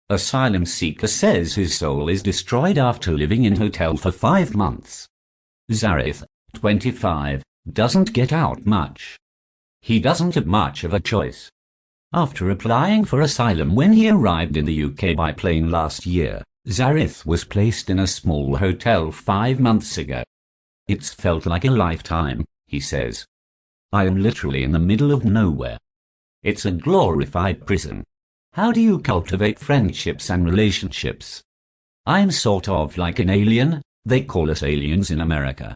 Asylum seeker says his soul is destroyed after living in hotel for 5 months. Zareth, 25, doesn't get out much. He doesn't have much of a choice. After applying for asylum when he arrived in the UK by plane last year, Zareth was placed in a small hotel 5 months ago. It's felt like a lifetime, he says. I am literally in the middle of nowhere. It's a glorified prison. How do you cultivate friendships and relationships? I'm sort of like an alien. They call us aliens in America.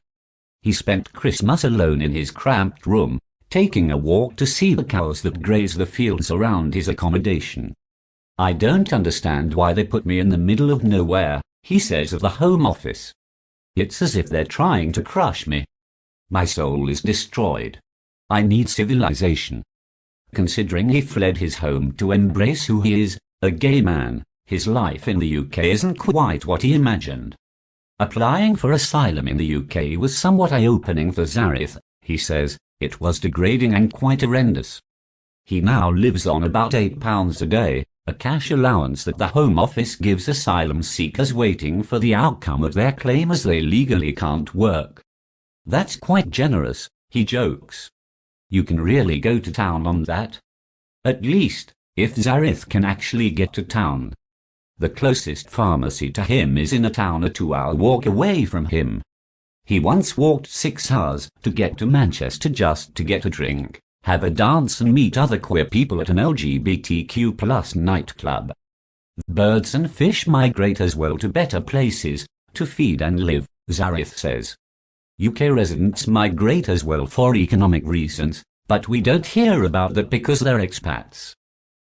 He spent Christmas alone in his cramped room, taking a walk to see the cows that graze the fields around his accommodation. I don't understand why they put me in the middle of nowhere, he says of the Home Office. It's as if they're trying to crush me. My soul is destroyed. I need civilization. Considering he fled his home to embrace who he is, a gay man, his life in the UK isn't quite what he imagined. Applying for asylum in the UK was somewhat eye-opening for Zareth, he says. It was degrading and quite horrendous. He now lives on about £8 a day, a cash allowance that the Home Office gives asylum seekers waiting for the outcome of their claim as they legally can't work. That's quite generous, he jokes. You can really go to town on that. At least, if Zareth can actually get to town. The closest pharmacy to him is in a town a 2-hour walk away from him. He once walked 6 hours to get to Manchester just to get a drink, have a dance and meet other queer people at an LGBTQ+ nightclub. Birds and fish migrate as well to better places to feed and live, Zareth says. UK residents migrate as well for economic reasons, but we don't hear about that because they're expats.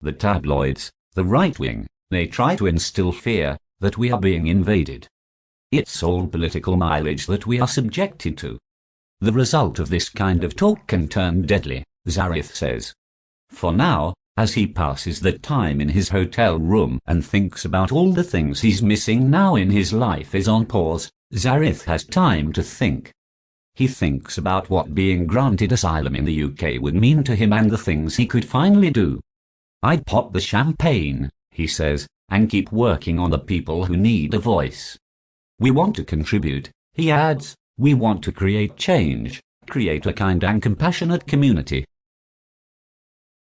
The tabloids, the right wing, they try to instill fear that we are being invaded. It's all political mileage that we are subjected to. The result of this kind of talk can turn deadly, Zareth says. For now, as he passes the time in his hotel room and thinks about all the things he's missing now in his life is on pause, Zareth has time to think. He thinks about what being granted asylum in the UK would mean to him and the things he could finally do. I'd pop the champagne, he says, and keep working on the people who need a voice. We want to contribute, he adds. We want to create change, create a kind and compassionate community.